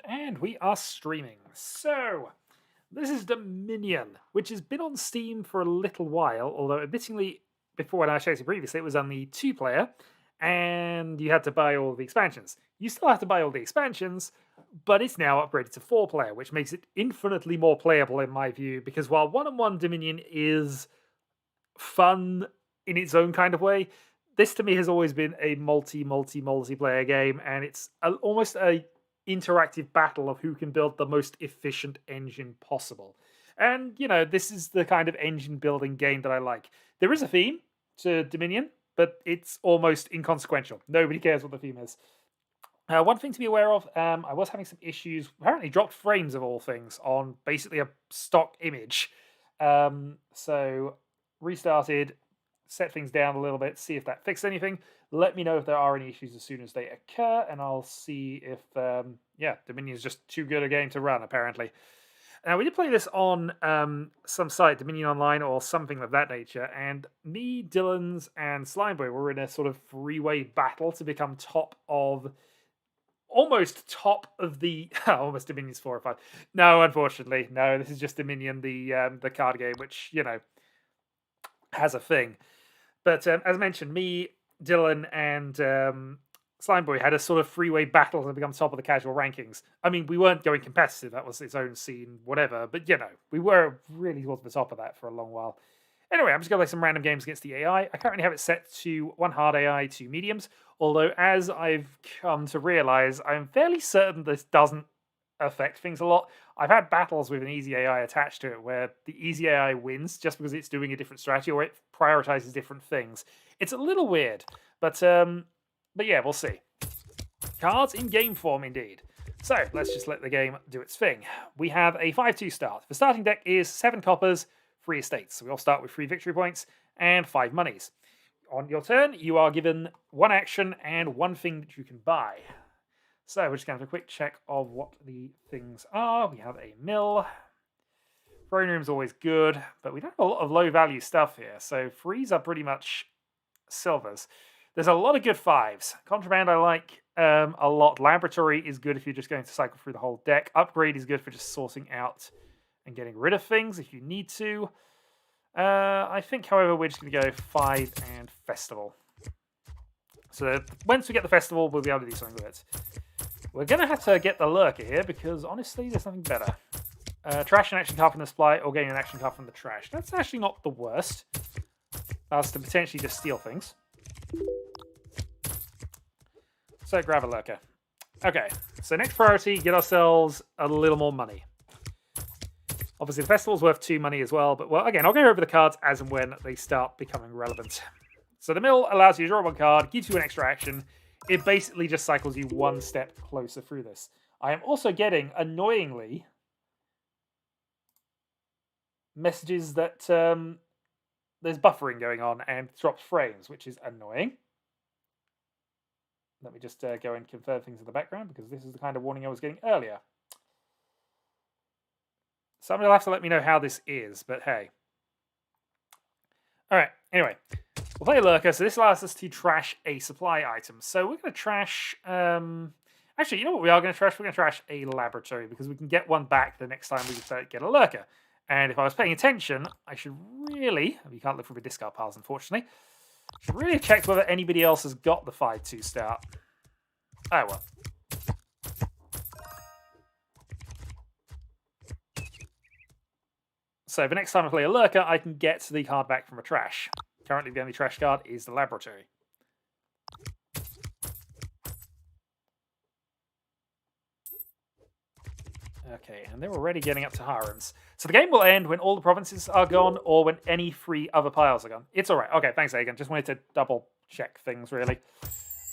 And we are streaming. So, this is Dominion, which has been on Steam for a little while, although admittingly, before when I showed you previously, it was only 2-player, and you had to buy all the expansions. You still have to buy all the expansions, but it's now upgraded to 4-player, which makes it infinitely more playable in my view, because while one-on-one Dominion is fun in its own kind of way, this to me has always been a multiplayer game, and it's almost a interactive battle of who can build the most efficient engine possible. And this is the kind of engine building game that I like. There is a theme to Dominion, but it's almost inconsequential. Nobody cares what the theme is. One thing to be aware of, I was having some issues, apparently dropped frames of all things, on basically a stock image. So restarted, set things down a little bit, see if that fixed anything. Let me know if there are any issues as soon as they occur, and I'll see if, Dominion is just too good a game to run, apparently. Now, we did play this on some site, Dominion Online or something of that nature, and me, Dylan's, and Slimeboy were in a sort of three-way battle to become almost top of the almost Dominion's 4 or 5. No, unfortunately, no. This is just Dominion, the card game, which has a thing. But as mentioned, me, Dylan, and Slimeboy had a sort of three-way battle to become top of the casual rankings. I mean, we weren't going competitive; that was its own scene, whatever. But we were really towards the top of that for a long while. Anyway, I'm just going to play some random games against the AI. I currently have it set to 1 hard AI, 2 mediums. Although, as I've come to realize, I'm fairly certain this doesn't affect things a lot. I've had battles with an easy AI attached to it where the easy AI wins just because it's doing a different strategy or it prioritizes different things. It's a little weird, but yeah, we'll see. Cards in game form, indeed. So let's just let the game do its thing. We have a 5-2 start. The starting deck is 7 coppers, 3 estates. So we all start with 3 victory points and 5 monies. On your turn, you are given 1 action and 1 thing that you can buy. So we're just going to have a quick check of what the things are. We have a mill. Throne room's always good, but we don't have a lot of low-value stuff here. So 3s are pretty much silvers. There's a lot of good 5s. Contraband I like a lot. Laboratory is good if you're just going to cycle through the whole deck. Upgrade is good for just sorting out and getting rid of things if you need to. I think, however, we're just going to go 5 and Festival. So once we get the Festival, we'll be able to do something with it. We're going to have to get the Lurker here because, honestly, there's nothing better. Trash an action card from the supply or gain an action card from the trash. That's actually not the worst. That's to potentially just steal things. So grab a Lurker. Okay, so next priority, get ourselves a little more money. Obviously, the festival's worth 2 money as well, but well, again, I'll go over the cards as and when they start becoming relevant. So the mill allows you to draw 1 card, gives you an extra action. It basically just cycles you 1 step closer through this. I am also getting, annoyingly, messages that there's buffering going on and drops frames, which is annoying. Let me just go and confirm things in the background because this is the kind of warning I was getting earlier. Somebody will have to let me know how this is, but hey. Alright, anyway. We'll play a Lurker, so this allows us to trash a supply item. So we're going to trash... Actually, you know what we are going to trash? We're going to trash a Laboratory, because we can get 1 back the next time we get a Lurker. And if I was paying attention, I should really... You can't look through the discard piles, unfortunately. I should really have checked whether anybody else has got the 5-2 start. Oh, well. So the next time I play a Lurker, I can get the card back from a trash. Currently, the only trash card is the Laboratory. Okay, and they're already getting up to harems. So the game will end when all the provinces are gone or when any 3 other piles are gone. It's all right. Okay, thanks, Aegon. Just wanted to double-check things, really.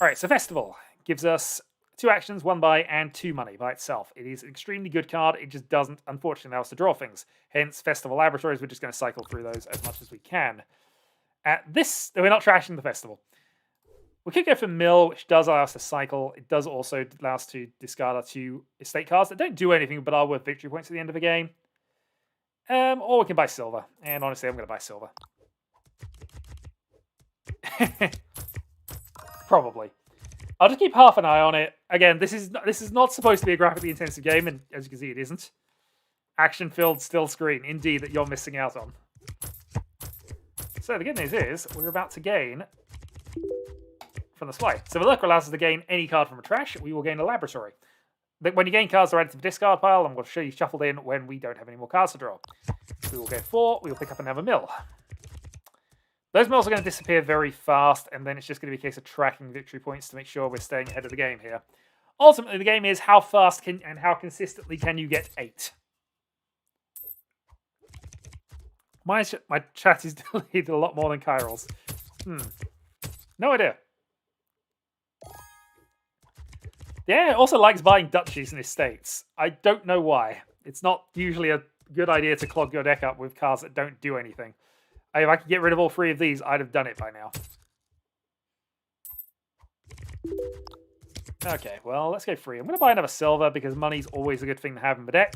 All right, so Festival gives us 2 actions, 1 buy, and 2 money by itself. It is an extremely good card. It just doesn't, unfortunately, allow us to draw things. Hence, Festival Laboratories, we're just going to cycle through those as much as we can. We're not trashing the Festival. We could go for Mill, which does allow us to cycle. It does also allow us to discard our 2 estate cards that don't do anything but are worth victory points at the end of the game. Or we can buy silver. And honestly, I'm going to buy silver. Probably. I'll just keep half an eye on it. Again, this is not supposed to be a graphically intensive game, and as you can see, it isn't. Action-filled still screen, indeed, that you're missing out on. So the good news is, we're about to gain from the display. So the lurker allows us to gain any card from a trash. We will gain a laboratory. When you gain cards that are added to the discard pile, I'm going to show you shuffled in when we don't have any more cards to draw. We will go 4, we will pick up another mill. Those mills are going to disappear very fast, and then it's just going to be a case of tracking victory points to make sure we're staying ahead of the game here. Ultimately, the game is how fast and how consistently can you get 8. My chat is deleted a lot more than Kyrol's. No idea. Yeah, it also likes buying duchies and estates. I don't know why. It's not usually a good idea to clog your deck up with cards that don't do anything. If I could get rid of all 3 of these, I'd have done it by now. Okay, well, let's go free. I'm going to buy another silver because money's always a good thing to have in the deck.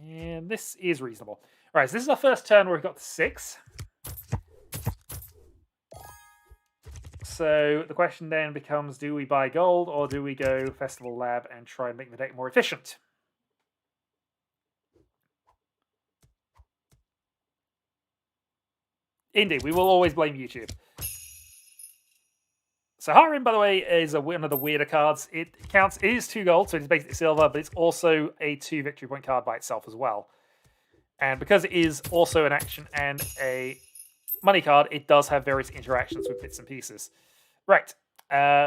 And this is reasonable. Right, so this is our first turn where we've got to 6. So the question then becomes, do we buy gold or do we go Festival Lab and try and make the deck more efficient? Indeed, we will always blame YouTube. So Harim, by the way, is one of the weirder cards. It is 2 gold, so it's basically silver, but it's also a 2 victory point card by itself as well. And because it is also an action and a money card, it does have various interactions with bits and pieces. Right,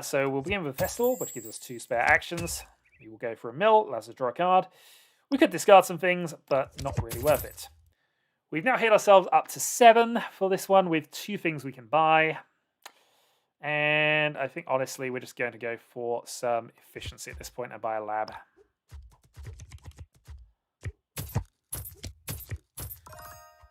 so we'll begin with a Festival, which gives us 2 spare actions. We will go for a mill, allows us to draw a card. We could discard some things, but not really worth it. We've now hit ourselves up to 7 for this one with 2 things we can buy. And I think, honestly, we're just going to go for some efficiency at this point and buy a lab.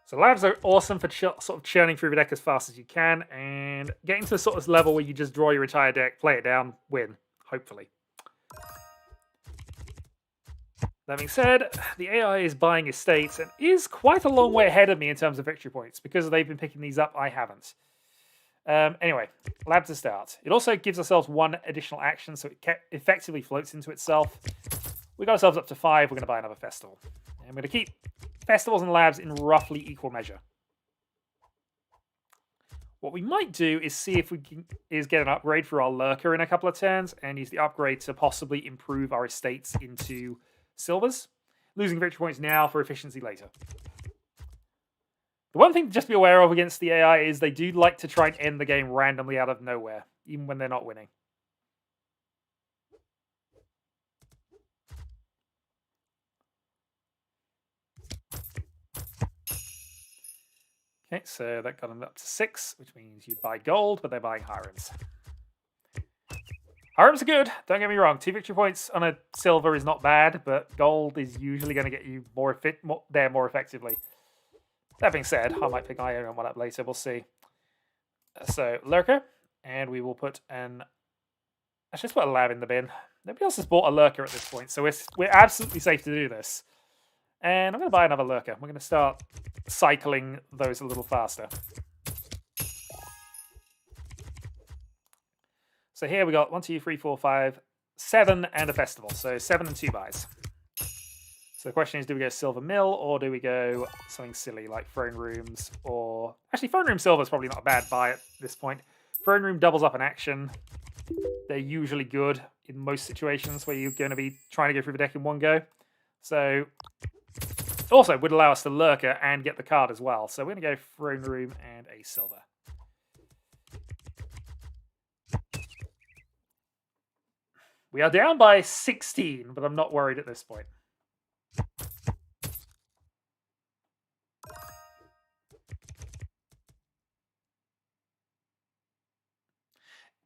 So labs are awesome for sort of churning through the deck as fast as you can and getting to the sort of level where you just draw your entire deck, play it down, win, hopefully. That being said, the AI is buying estates and is quite a long way ahead of me in terms of victory points. Because they've been picking these up, I haven't. Anyway, lab to start. It also gives ourselves 1 additional action, so it effectively floats into itself. We got ourselves up to 5, we're going to buy another Festival. And I'm going to keep Festivals and labs in roughly equal measure. What we might do is see if we can get an upgrade for our lurker in a couple of turns and use the upgrade to possibly improve our estates into silvers, losing victory points now for efficiency later. The one thing to just be aware of against the AI is they do like to try and end the game randomly out of nowhere, even when they're not winning. Okay, so that got them up to 6, which means you'd buy gold, but they're buying Harims. Harims are good, don't get me wrong. 2 victory points on a silver is not bad, but gold is usually going to get you more effectively. That being said, I might pick my own one up later, we'll see. So, Lurker, and we will put an... Actually, let's put a lab in the bin. Nobody else has bought a Lurker at this point, so we're absolutely safe to do this. And I'm going to buy another Lurker. We're going to start cycling those a little faster. So here we got 1, 2, 3, 4, 5, 7, and a Festival. So 7 and 2 buys. So the question is, do we go Silver Mill, or do we go something silly like Throne Rooms, or... Actually, Throne Room Silver is probably not a bad buy at this point. Throne Room doubles up an action. They're usually good in most situations where you're going to be trying to go through the deck in one go. So... Also, would allow us to Lurker and get the card as well. So we're going to go Throne Room and a silver. We are down by 16, but I'm not worried at this point.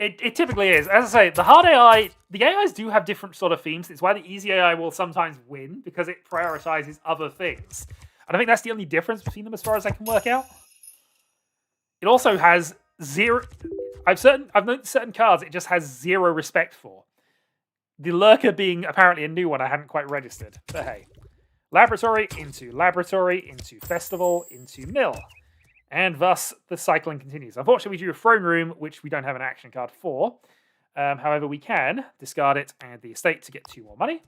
It typically is. As I say, the hard AI, the AIs do have different sort of themes. It's why the easy AI will sometimes win, because it prioritizes other things. And I think that's the only difference between them as far as I can work out. It also has 0... I've noticed certain cards it just has 0 respect for. The Lurker being apparently a new one I hadn't quite registered. But hey. Laboratory, into Festival, into Mill. And thus, the cycling continues. Unfortunately, we drew a Throne Room, which we don't have an action card for. However, we can discard it and the estate to get 2 more money.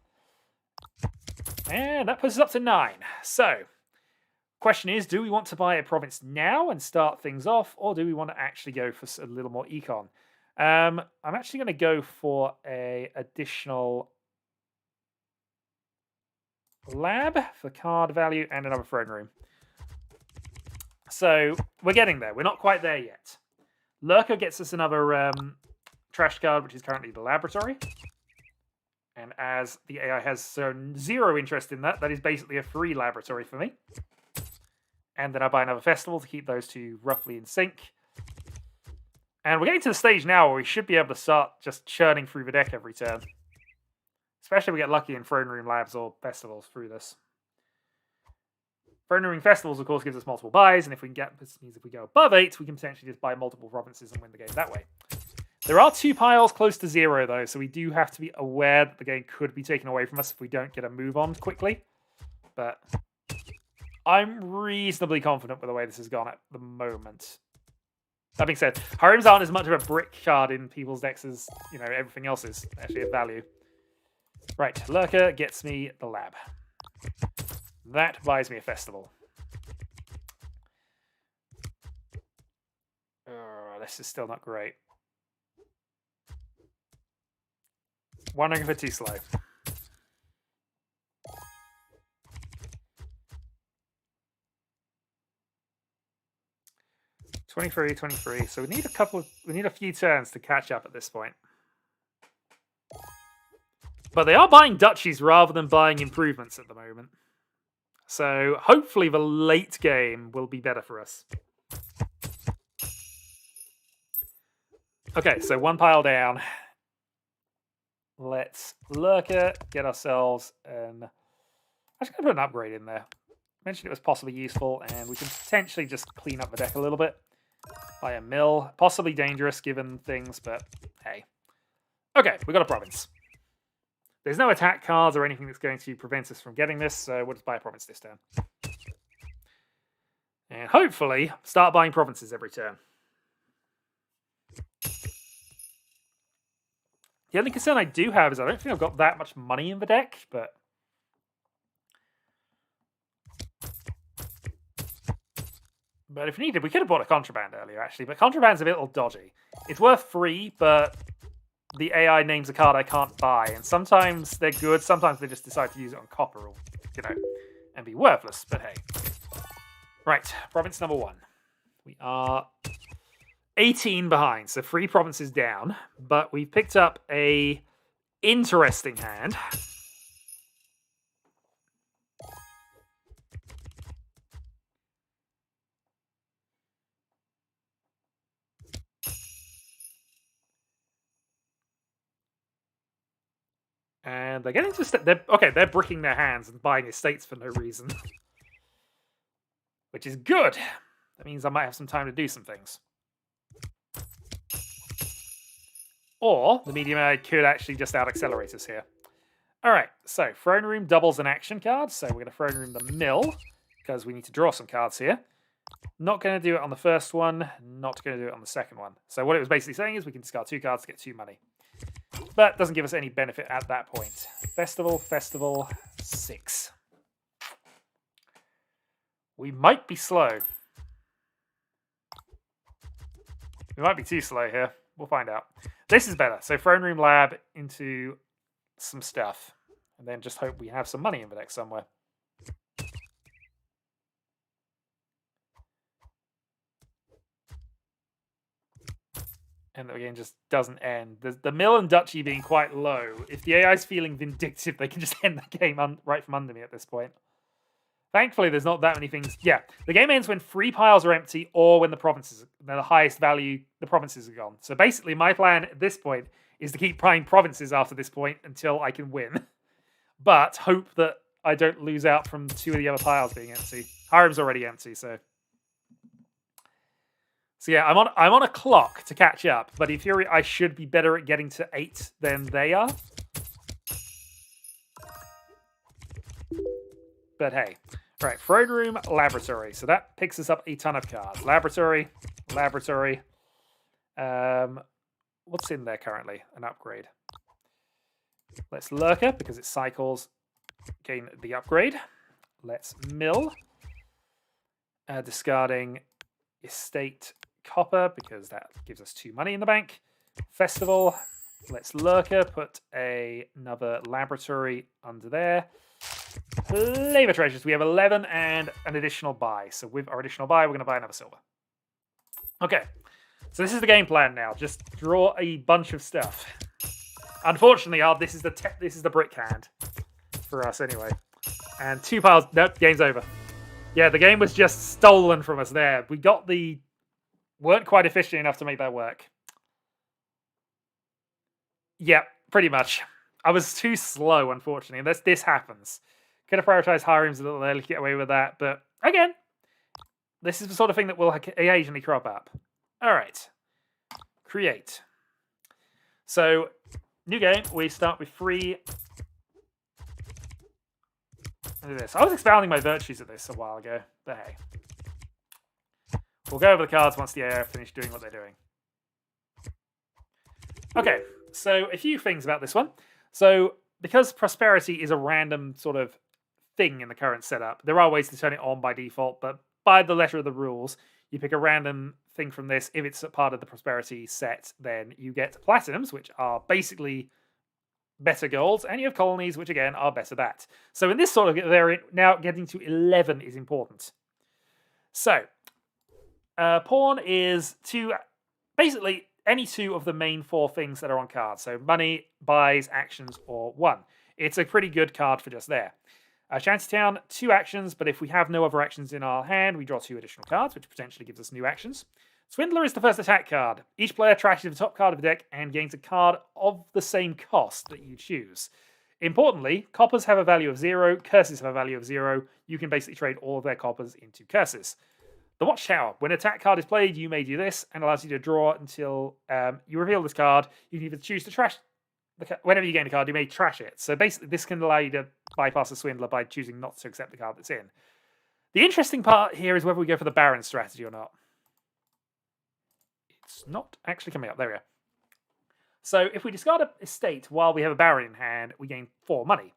And that puts us up to 9. So, question is, do we want to buy a province now and start things off, or do we want to actually go for a little more econ? I'm actually going to go for a additional lab for card value and another throne room. So we're getting there. We're not quite there yet. Lurker gets us another trash card, which is currently the laboratory. And as the AI has shown 0 interest in that, that is basically a free laboratory for me. And then I buy another festival to keep those two roughly in sync. And we're getting to the stage now where we should be able to start just churning through the deck every turn. Especially if we get lucky in throne room labs or festivals through this. Throne room festivals, of course, gives us multiple buys, and if we can get, this means if we go above 8, we can potentially just buy multiple provinces and win the game that way. There are 2 piles close to 0, though, so we do have to be aware that the game could be taken away from us if we don't get a move on quickly. But I'm reasonably confident with the way this has gone at the moment. That being said, Harems aren't as much of a brick card in people's decks as, you know, everything else is actually of value. Right, Lurker gets me the lab. That buys me a festival. This is still not great. Wondering if it's too slow. $23. So we need a few turns to catch up at this point. But they are buying duchies rather than buying improvements at the moment. So hopefully the late game will be better for us. Okay, so 1 pile down. Let's Lurker, get ourselves an... I'm just going to put an upgrade in there. Mentioned it was possibly useful, and we can potentially just clean up the deck a little bit. Buy a mill. Possibly dangerous given things, but hey. Okay, we got a province. There's no attack cards or anything that's going to prevent us from getting this, so we'll just buy a province this turn. And hopefully, start buying provinces every turn. The only concern I do have is I don't think I've got that much money in the deck, but... But if needed, we could have bought a contraband earlier, actually. But contraband's a little dodgy. It's worth 3, but the AI names a card I can't buy. And sometimes they're good, sometimes they just decide to use it on copper, or, you know, and be worthless. But hey. Right, province number 1. We are 18 behind, so 3 provinces down. But we've picked up a interesting hand. And they're getting to they're bricking their hands and buying estates for no reason. Which is good. That means I might have some time to do some things. Or the medium AI could actually just out-accelerate us here. Alright, so throne room doubles an action card, so we're going to throne room the mill, because we need to draw some cards here. Not going to do it on the first one, not going to do it on the second one. So what it was basically saying is we can discard 2 cards to get 2 money. But doesn't give us any benefit at that point. Festival, 6. We might be slow. We might be too slow here. We'll find out. This is better. So throne room lab into some stuff. And then just hope we have some money in the deck somewhere. And the game just doesn't end. The mill and duchy being quite low. If the AI is feeling vindictive, they can just end the game right from under me at this point. Thankfully, there's not that many things. Yeah, the game ends when 3 piles are empty or when the highest value, the provinces are gone. So basically, my plan at this point is to keep buying provinces after this point until I can win. But hope that I don't lose out from 2 of the other piles being empty. Harem's already empty, so... So yeah, I'm on a clock to catch up, but in theory, I should be better at getting to 8 than they are. But hey. Right, throne room, laboratory. So that picks us up a ton of cards. Laboratory. What's in there currently? An upgrade. Let's Lurker, because it cycles, gain the upgrade. Let's Mill. Discarding Estate Copper, because that gives us 2 money in the bank. Festival. Let's Lurker, put another Laboratory under there. Flavor Treasures. We have 11 and an additional buy. So with our additional buy, we're going to buy another silver. Okay. So this is the game plan now. Just draw a bunch of stuff. Unfortunately, this is the brick hand for us anyway. And 2 piles. Nope, game's over. Yeah, the game was just stolen from us there. We weren't quite efficient enough to make that work. Yeah, pretty much. I was too slow, unfortunately. And this happens. Could have prioritized Hiram's a little early to get away with that. But again, this is the sort of thing that will occasionally crop up. All right. Create. So, new game. We start with 3. Look at this. I was expounding my virtues at this a while ago. But hey. We'll go over the cards once the AI have finished doing what they're doing. Okay. So, a few things about this one. So, because prosperity is a random sort of thing in the current setup, there are ways to turn it on by default, but by the letter of the rules, you pick a random thing from this. If it's a part of the prosperity set, then you get platinums, which are basically better golds, and you have colonies, which again are better that. So in this sort of variant, now getting to 11 is important. So, pawn is basically any 2 of the main 4 things that are on cards. So money, buys, actions, or 1. It's a pretty good card for just there. Shantytown, 2 actions, but if we have no other actions in our hand, we draw 2 additional cards, which potentially gives us new actions. Swindler is the first attack card. Each player trashes the top card of the deck and gains a card of the same cost that you choose. Importantly, coppers have a value of 0, curses have a value of 0. You can basically trade all of their coppers into curses. The Watchtower. When an attack card is played, you may do this, and allows you to draw until you reveal this card. You can either choose to trash whenever you gain a card, you may trash it. So basically, this can allow you to bypass the Swindler by choosing not to accept the card that's in. The interesting part here is whether we go for the Baron strategy or not. It's not actually coming up. There we go. So if we discard an estate while we have a Baron in hand, we gain 4 money.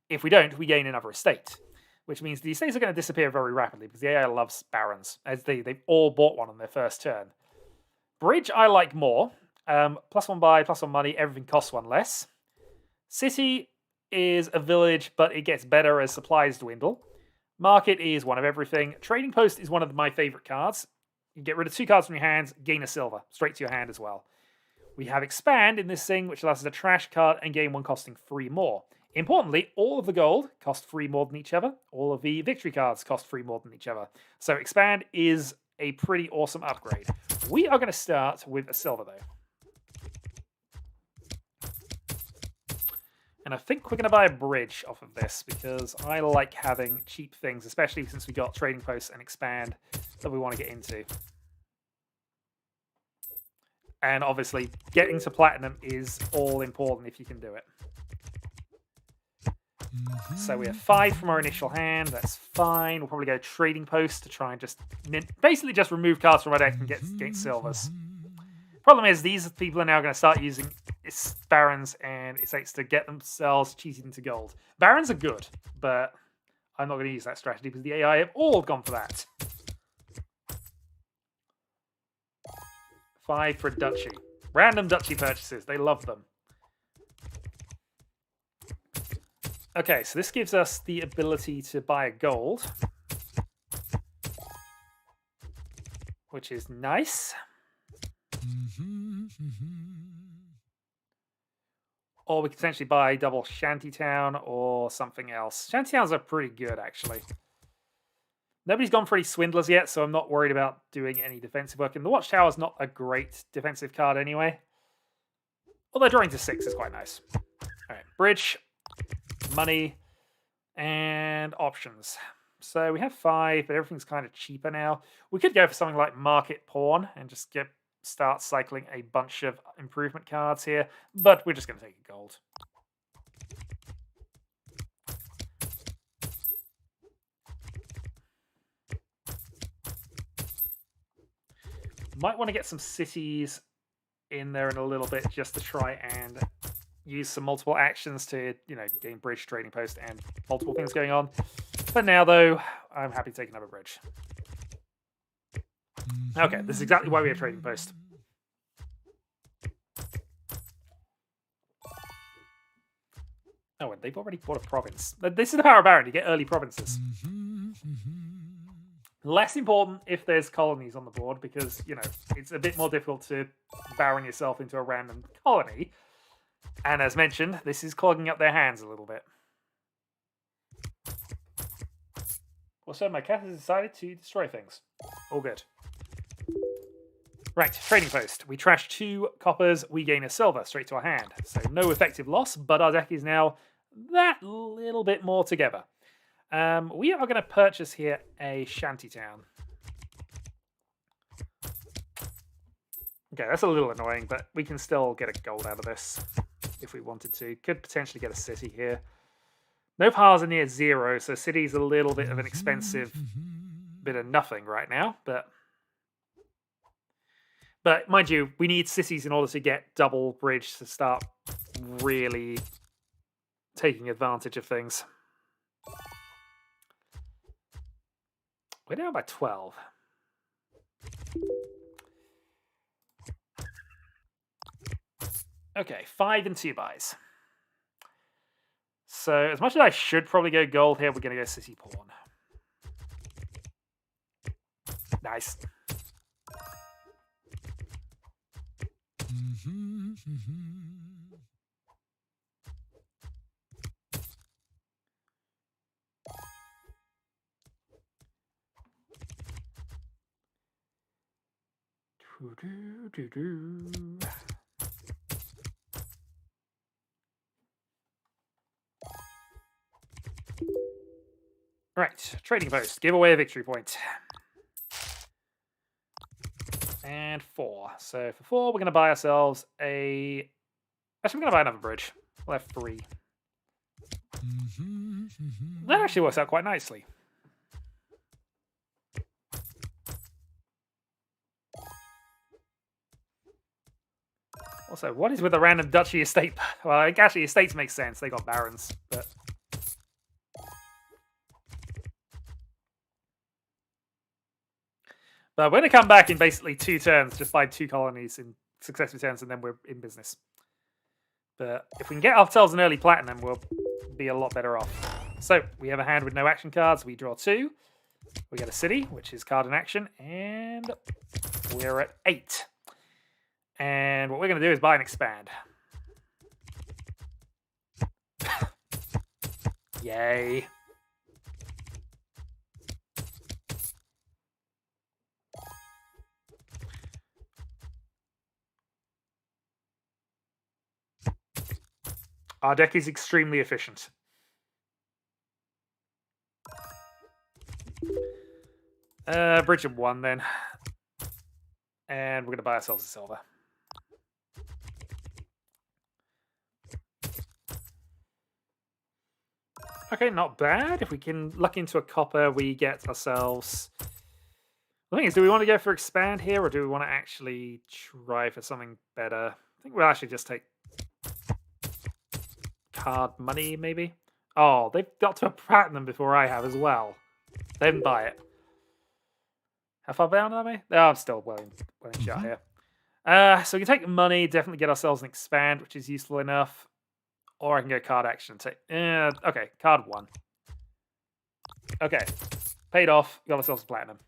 If we don't, we gain another estate, which means the estates are going to disappear very rapidly because the AI loves Barons, as they've all bought one on their first turn. Bridge I like more. +1 buy, +1 money, everything costs 1 less. City is a village, but it gets better as supplies dwindle. Market is 1 of everything. Trading Post is one of my favorite cards. You get rid of 2 cards from your hands, gain a silver, straight to your hand as well. We have Expand in this thing, which allows us to trash card and gain 1 costing 3 more. Importantly, all of the gold cost 3 more than each other. All of the victory cards cost 3 more than each other. So Expand is a pretty awesome upgrade. We are going to start with a silver, though. And I think we're going to buy a bridge off of this because I like having cheap things, especially since we got Trading Posts and Expand that we want to get into. And obviously, getting to Platinum is all important if you can do it. So we have 5 from our initial hand. That's fine. We'll probably go Trading Post to try and just basically just remove cards from our deck and get silvers. Problem is, these people are now going to start using Barons and Estates to get themselves cheated into gold. Barons are good, but I'm not going to use that strategy because the AI have all gone for that. 5 for a duchy. Random duchy purchases. They love them. Okay, so this gives us the ability to buy a gold, which is nice. Or we could potentially buy double Shantytown or something else. Shantytowns are pretty good, actually. Nobody's gone for any Swindlers yet, so I'm not worried about doing any defensive work. And the Watchtower is not a great defensive card anyway. Although drawing to 6 is quite nice. All right, bridge, money, and options. So we have 5, but everything's kind of cheaper now. We could go for something like Market Pawn and just start cycling a bunch of improvement cards here, but we're just going to take a gold. Might want to get some cities in there in a little bit just to try and use some multiple actions to, gain bridge, trading post, and multiple things going on. For now, though, I'm happy to take another bridge. Okay, this is exactly why we have trading post. Oh, and they've already bought a province. This is the power of Baron. You get early provinces. Less important if there's colonies on the board because, it's a bit more difficult to Baron yourself into a random colony. And as mentioned, this is clogging up their hands a little bit. Also, my cat has decided to destroy things. All good. Right, trading post. We trash 2 coppers, we gain a silver straight to our hand. So no effective loss, but our deck is now that little bit more together. We are going to purchase here a shantytown. Okay, that's a little annoying, but we can still get a gold out of this if we wanted to. Could potentially get a city here. No piles are near 0, so city's a little bit of an expensive bit of nothing right now, but mind you, we need cities in order to get double bridge to start really taking advantage of things. We're down by 12. Okay, 5 and 2 buys. So as much as I should probably go gold here, we're going to go city pawn. Nice. Right, trading post. Give away a victory point. And 4. So for 4, we're going to buy ourselves a... Actually, we're going to buy another bridge. We'll have 3. That actually works out quite nicely. Also, what is with the random duchy estate? Well, actually, estates make sense. They got barons, but... But we're going to come back in basically 2 turns, just buy 2 colonies in successive turns, and then we're in business. But if we can get ourselves an early platinum, we'll be a lot better off. So, we have a hand with no action cards. We draw 2. We get a city, which is card in action, and we're at 8. And what we're going to do is buy and expand. Yay. Our deck is extremely efficient. Bridge of 1 then. And we're going to buy ourselves a silver. Okay, not bad. If we can luck into a copper, we get ourselves... The thing is, do we want to go for expand here, or do we want to actually try for something better? I think we'll actually just take card money, maybe? Oh, they've got to a platinum before I have as well. They didn't buy it. How far down am I? Oh, I'm still well in shot here. So we can take money, definitely get ourselves an expand, which is useful enough. Or I can go card action and take... okay, card 1. Okay, paid off. Got ourselves a platinum.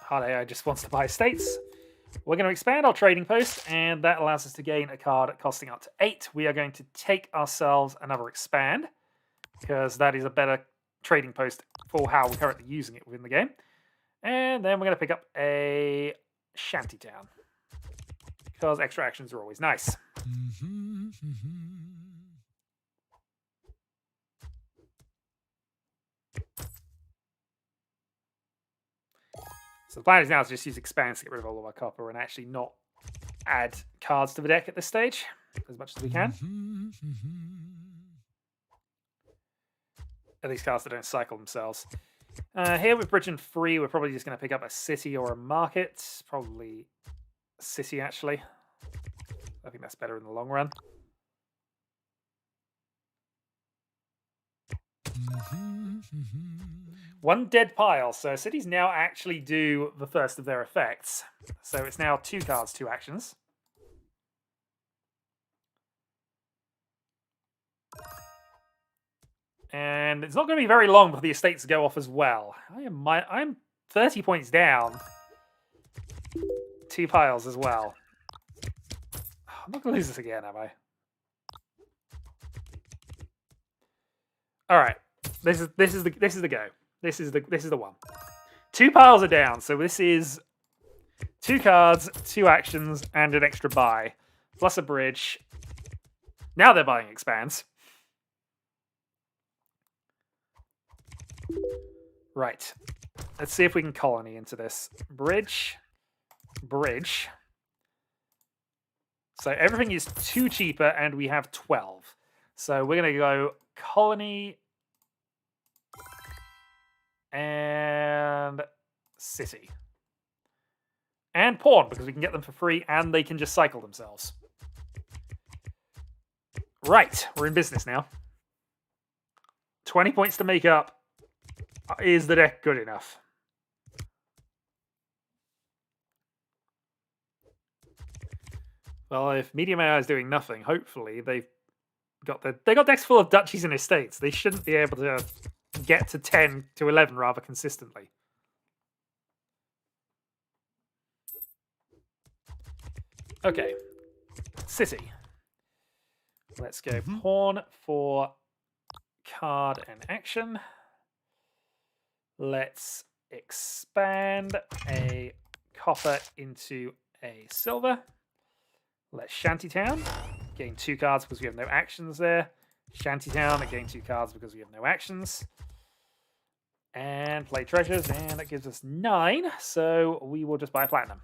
Hard AI just wants to buy estates. We're going to expand our trading post, and that allows us to gain a card costing up to 8. We are going to take ourselves another expand, because that is a better trading post for how we're currently using it within the game. And then we're going to pick up a shantytown, because extra actions are always nice. So the plan is now to just use Expanse to get rid of all of our copper and actually not add cards to the deck at this stage as much as we can. At least cards that don't cycle themselves. Here with Bridge and Free, we're probably just going to pick up a city or a market. Probably a city, actually. I think that's better in the long run. One dead pile, so cities now actually do the first of their effects. So it's now 2 cards, 2 actions. And it's not going to be very long before the estates go off as well. I'm 30 points down. 2 piles as well. I'm not going to lose this again, am I? All right, this is the go. This is the one. 2 piles are down, so this is 2 cards, 2 actions, and an extra buy, plus a bridge. Now they're buying Expanse. Right. Let's see if we can colony into this. Bridge. Bridge. So everything is 2 cheaper, and we have 12. So we're going to go colony and city. And pawn, because we can get them for free, and they can just cycle themselves. Right. We're in business now. 20 points to make up. Is the deck good enough? Well, if Medium AI is doing nothing, hopefully they got decks full of duchies and estates. They shouldn't be able to get to 10 to 11 rather consistently. Okay, city. Let's go pawn for card and action. Let's expand a copper into a silver. Let's Shantytown. Gain 2 cards because we have no actions there. Shantytown, gain 2 cards because we have no actions. And play treasures, and that gives us 9. So we will just buy platinum.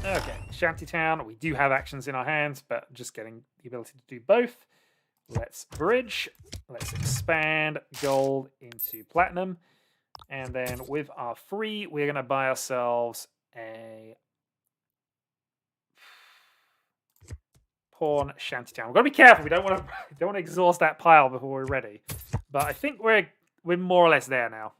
Okay, Shantytown. We do have actions in our hands, but just getting the ability to do both. Let's bridge. Let's expand gold into platinum. And then with our free, we're going to buy ourselves a pawn Shantytown. We've got to be careful. We don't want to exhaust that pile before we're ready. But I think we're more or less there now.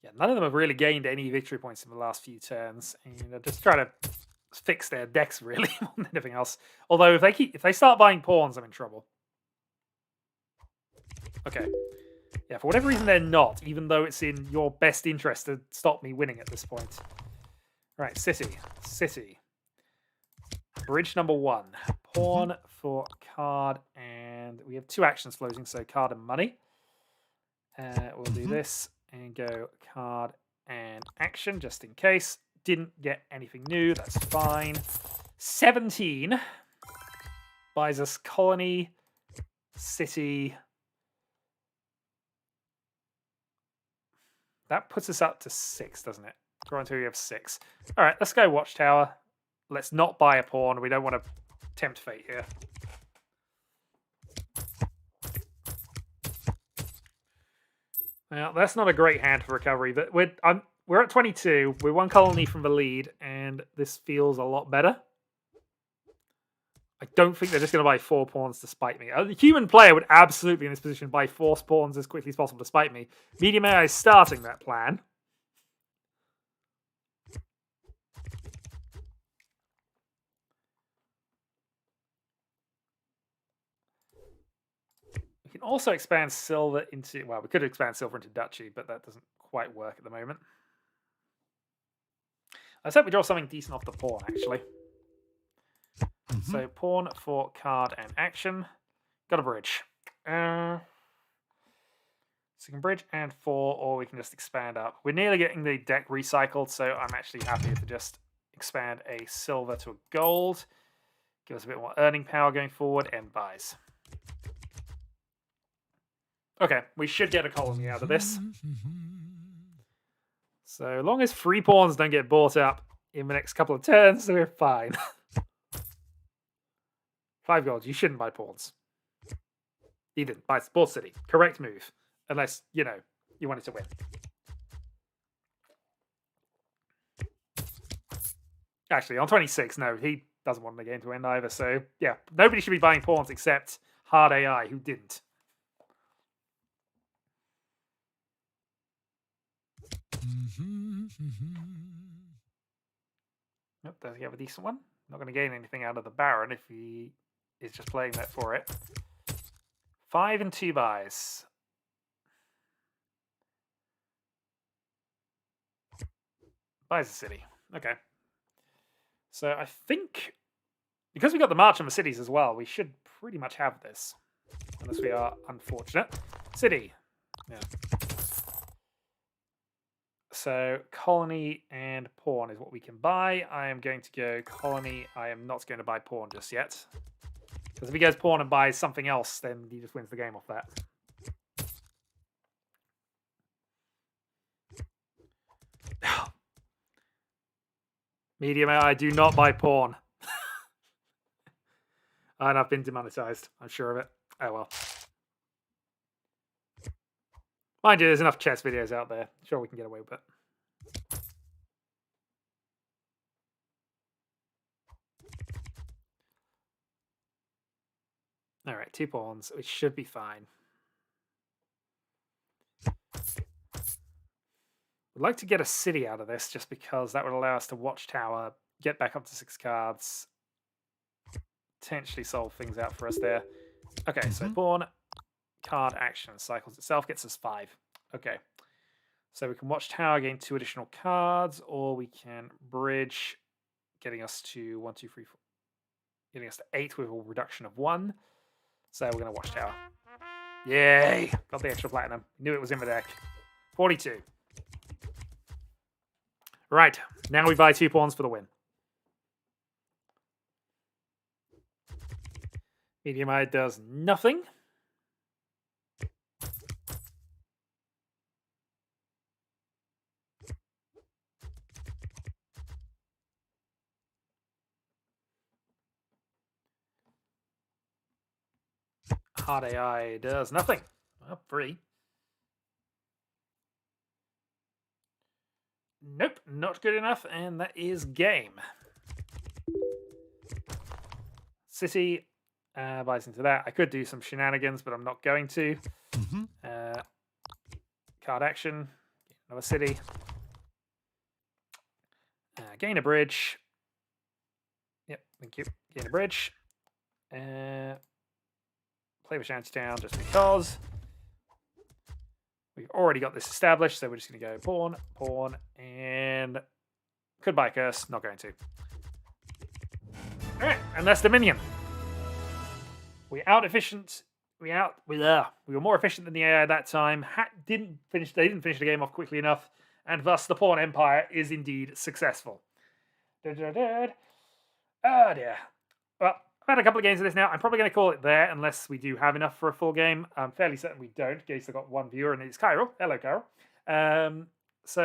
Yeah, none of them have really gained any victory points in the last few turns, and they're just trying to fix their decks really more than anything else. Although if they start buying pawns, I'm in trouble. Okay. Yeah, for whatever reason they're not, even though it's in your best interest to stop me winning at this point. Right, city. City. Bridge number 1. Pawn for card, and we have 2 actions floating, so card and money. We'll do this and go card and action, just in case. Didn't get anything new, that's fine. 17 buys us colony, city. That puts us up to 6, doesn't it? Go until we have 6. All right, let's go Watchtower. Let's not buy a pawn. We don't want to tempt fate here. Now, that's not a great hand for recovery. We're at 22. We're 1 colony from the lead, and this feels a lot better. I don't think they're just going to buy 4 pawns to spite me. A human player would absolutely, in this position, buy 4 pawns as quickly as possible to spite me. Medium AI is starting that plan. We can also expand silver into... Well, we could expand silver into duchy, but that doesn't quite work at the moment. Let's hope we draw something decent off the pawn, actually. So pawn for card and action. Got a bridge. So we can bridge and 4, or we can just expand up. We're nearly getting the deck recycled, so I'm actually happy to just expand a silver to a gold. Give us a bit more earning power going forward, and buys. Okay, we should get a colony out of this. So long as 3 pawns don't get bought up in the next couple of turns, we're fine. 5 gold, you shouldn't buy pawns. You didn't buy Bought City. Correct move. Unless, you know, you wanted to win. Actually, on 26, no, he doesn't want the game to end either. So, yeah, nobody should be buying pawns except Hard AI, who didn't. Nope, does he have a decent one? Not going to gain anything out of the Baron if he is just playing that for it. 5 and 2 buys. Buys a city. Okay. So I think, because we got the March on the cities as well, we should pretty much have this. Unless we are unfortunate. City. Yeah. So colony and pawn is what we can buy. I am going to go colony. I am not going to buy pawn just yet. Because if he goes pawn and buys something else, then he just wins the game off that. Medium AI, do not buy pawn. And I've been demonetized. I'm sure of it. Oh well. Mind you, there's enough chess videos out there. Sure, we can get away with it. All right, 2 pawns. We should be fine. We'd like to get a city out of this just because that would allow us to watchtower, get back up to 6 cards, potentially solve things out for us there. Okay, so pawn, card, action, cycles itself, gets us 5. Okay. So we can watchtower, gain 2 additional cards, or we can bridge, getting us to 1, 2, 3, 4, getting us to 8 with a reduction of 1. So we're going to watchtower. Yay! Got the extra platinum. Knew it was in the deck. 42. Right, now we buy 2 pawns for the win. Medium AI does nothing. Hard AI does nothing. Well, 3. Nope, not good enough, and that is game. City buys into that. I could do some shenanigans, but I'm not going to. Card action, another city. Gain a bridge. Yep, thank you. Gain a bridge. Play with Shantytown just because. We've already got this established, so we're just going to go pawn, pawn, and could buy a curse. Not going to. All right, and that's Dominion. We out efficient. We were more efficient than the AI that time. They didn't finish the game off quickly enough, and thus the Pawn Empire is indeed successful. Oh dear. Well, I've had a couple of games of this now. I'm probably going to call it there unless we do have enough for a full game. I'm fairly certain we don't. Gates have got 1 viewer, and it's Kyril. Hello, Kyril. So